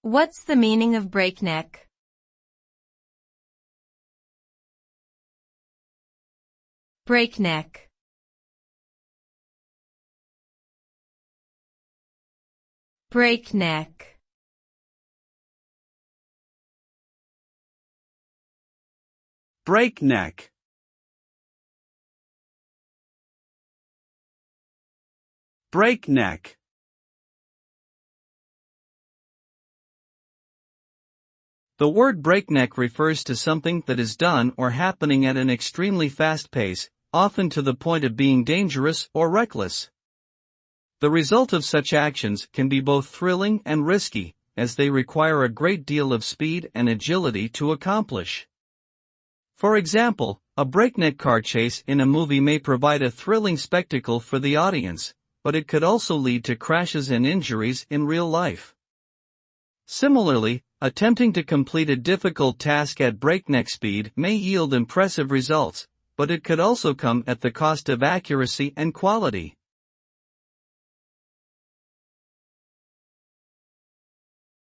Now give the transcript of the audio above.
What's the meaning of breakneck? Breakneck. Breakneck. Breakneck. Breakneck. The word breakneck refers to something that is done or happening at an extremely fast pace, often to the point of being dangerous or reckless. The result of such actions can be both thrilling and risky, as they require a great deal of speed and agility to accomplish. For example, a breakneck car chase in a movie may provide a thrilling spectacle for the audience, but it could also lead to crashes and injuries in real life. Similarly, attempting to complete a difficult task at breakneck speed may yield impressive results, but it could also come at the cost of accuracy and quality.